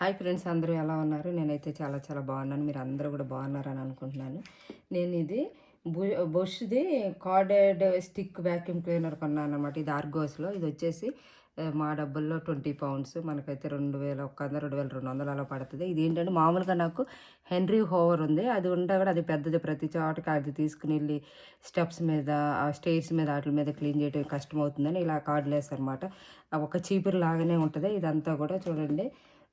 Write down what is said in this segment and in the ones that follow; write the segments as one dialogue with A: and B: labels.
A: Hi friends, అందరూ ఎలా ఉన్నారు? నేనైతే చాలా చాలా బాగున్నాను. మీరు అందరూ కూడా బాగున్నారని అనుకుంటున్నాను. నేను ఇది బొష్ది కార్డెడ్ స్టిక్ వ్యాక్యూమ్ క్లీనర్ కొన్నాను అనమాట. ఇది ఆర్గోస్లో. ఇది వచ్చేసి మా డబ్బుల్లో 20 పౌండ్స్, మనకైతే 2100 2200 అలా పడుతుంది. ఇది ఏంటంటే మామూలుగా నాకు హెన్రీ హోవర్ ఉంది, అది ఉంటే కూడా అది పెద్దది, ప్రతి చోటకి అది తీసుకుని వెళ్ళి స్టెప్స్ మీద స్టేర్స్ మీద వాటి మీద క్లీన్ చేయడం కష్టం అవుతుందని ఇలా కార్డ్లెస్ అనమాట. ఒక చీపురు లాగానే ఉంటుంది. ఇదంతా కూడా చూడండి,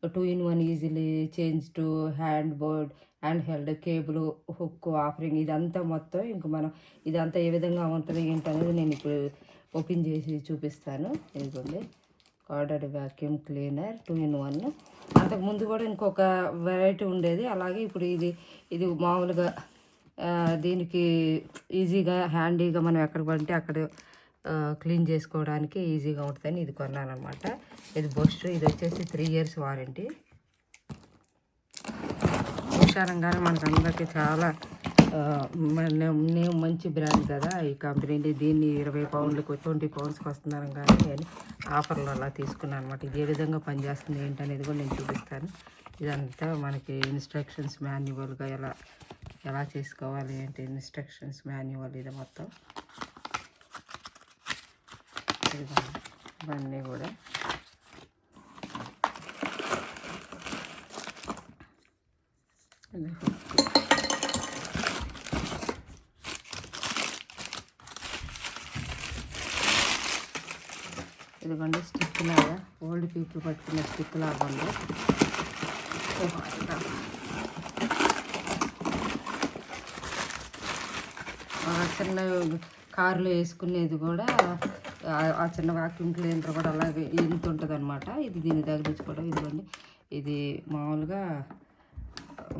A: 2-in-1 easily change to hand held cable hook offering, ఇదంతా మొత్తం ఇంక మనం ఇదంతా ఏ విధంగా ఉంటుంది ఏంటనేది నేను ఇప్పుడు ఓపెన్ చేసి చూపిస్తాను. ఇదిగోండి, కార్డెడ్ వ్యాక్యూమ్ క్లీనర్ 2-in-1. అంతకుముందు కూడా ఇంకొక వెరైటీ ఉండేది. అలాగే ఇప్పుడు ఇది మామూలుగా దీనికి ఈజీగా హ్యాండీగా మనం ఎక్కడ పడితే అక్కడ క్లీన్ చేసుకోవడానికి ఈజీగా ఉంటుందని ఇది కొన్నాను అనమాట. ఇది బొష్, ఇది వచ్చేసి 3 years వారంటీ. విశాలంగానే మనకు అందరికీ చాలా మంచి బ్రాండ్ కదా ఈ కంపెనీ. దీన్ని 20 పౌండ్లకు 20 పౌండ్స్కి వస్తున్నాను, కానీ నేను ఆఫర్లు అలా తీసుకున్నాను అనమాట. ఇది ఏ విధంగా పనిచేస్తుంది ఏంటనేది కూడా నేను చూపిస్తాను. ఇదంతా మనకి ఇన్స్ట్రక్షన్స్ మాన్యువల్గా ఎలా చేసుకోవాలి ఏంటి ఇన్స్ట్రక్షన్స్ మాన్యువల్ ఇది మొత్తం. ఇవన్నీ కూడా ఇదిగోండి, స్టిక్ లాగా ఓల్డ్ పీపుల్ పట్టుకునే స్టిక్ లాగా ఉంది. చిన్న కారులో వేసుకునేది కూడా ఆ చిన్న వాక్యూమ్ క్లీనర్ కూడా అలాగే ఇంత ఉంటుంది అనమాట. ఇది దీన్ని తగిలించుకోవడం. ఇదిగోండి, ఇది మామూలుగా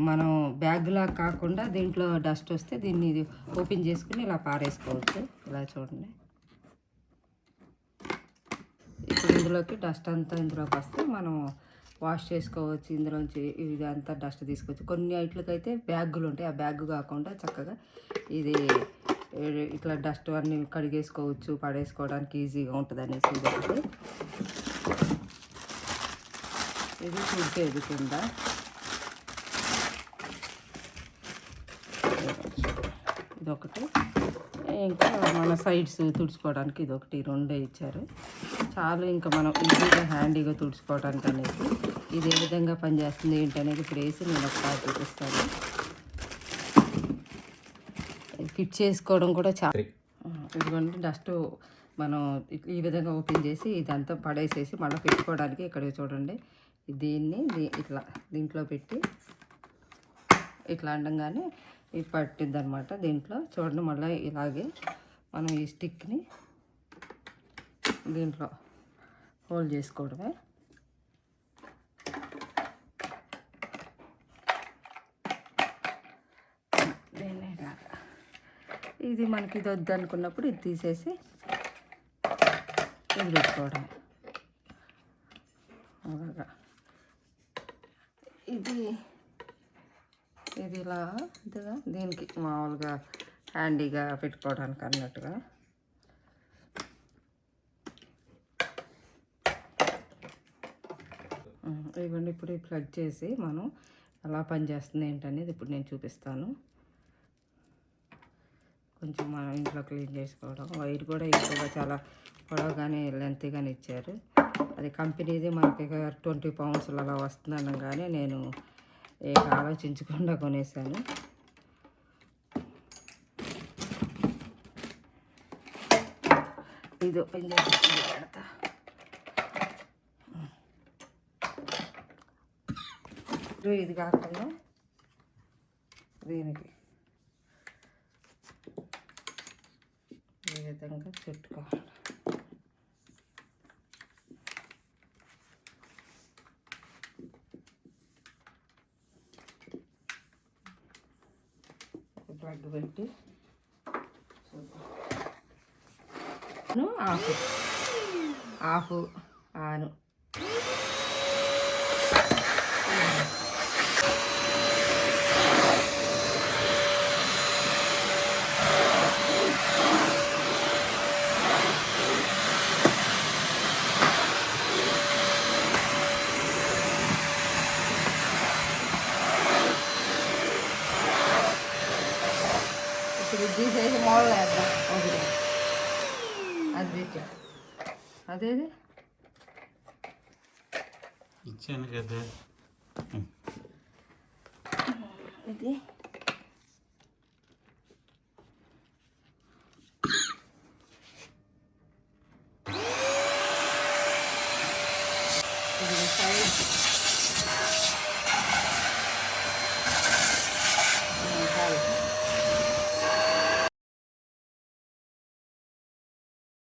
A: మనం బ్యాగ్లా కాకుండా దీంట్లో డస్ట్ వస్తే దీన్ని ఇది ఓపెన్ చేసుకుని ఇలా పారేసుకోవచ్చు. ఇలా చూడండి, ఇప్పుడు ఇందులోకి డస్ట్ అంతా ఇందులోకి వస్తే మనం వాష్ చేసుకోవచ్చు. ఇందులోంచి ఇదంతా డస్ట్ తీసుకోవచ్చు. కొన్ని ఐట్లకైతే బ్యాగులు ఉంటాయి, ఆ బ్యాగ్ కాకుండా చక్కగా ఇది ఇట్లా డస్ట్ అన్నీ కడిగేసుకోవచ్చు, పడేసుకోవడానికి ఈజీగా ఉంటుంది అనేసి ఇది చూడేది కింద. ఇదొకటి, ఇంకా మన సైడ్స్ తుడుచుకోవడానికి ఇదొకటి, 2 ఇచ్చారు చాలు. ఇంకా మనం ఈజీగా హ్యాండీగా తుడుచుకోవడానికి అనేసి ఇది ఏ విధంగా పనిచేస్తుంది ఏంటనేది ఇప్పుడు వేసి నేను ఒకసారి చూపిస్తాను. ఫిట్ చేసుకోవడం కూడా చాలా. ఇదిగోండి, డస్ట్ మనం ఈ విధంగా ఓపెన్ చేసి ఇదంతా పడేసేసి మళ్ళీ పెట్టుకోవడానికి ఇక్కడ చూడండి, దీన్ని ఇట్లా దీంట్లో పెట్టి ఇట్లా అనగానే ఇది పట్టిద్ది అనమాట. దీంట్లో చూడండి, మళ్ళీ ఇలాగే మనం ఈ స్టిక్ని దీంట్లో హోల్డ్ చేసుకోవడమే. ఇది మనకి ఇది వద్దు అనుకున్నప్పుడు ఇది తీసేసి ఇది పెట్టుకోవడం. అలాగా ఇది ఇలా అంతేగా, దీనికి మామూలుగా హ్యాండీగా పెట్టుకోవడానికి అన్నట్టుగా. ఇవ్వండి, ఇప్పుడు ప్లగ్ చేసి మనం ఎలా పనిచేస్తుంది ఏంటనేది ఇప్పుడు నేను చూపిస్తాను. కొంచెం మనం ఇంట్లో క్లీన్ చేసుకోవడం. వైర్ కూడా ఎక్కువగా చాలా పొడవుగానే లెంత్గానే ఇచ్చారు. అది కంపెనీది, మనకి 20 పౌండ్స్ అలా వస్తుందన్న కానీ నేను ఆలోచించకుండా కొనేసాను. ఇది ఓపెన్ చేసి పెడతా. ఇది కాకుండా దీనికి ఈ విధంగా చుట్టుకోవాలి. ప్లగ్ పెట్టి ఆఫ్ ఆను తీసేసి మూలలో వేద్దాం ఒకటి. అది పెట్టా అదేది
B: ఇచ్చాను కదా.
A: ఇది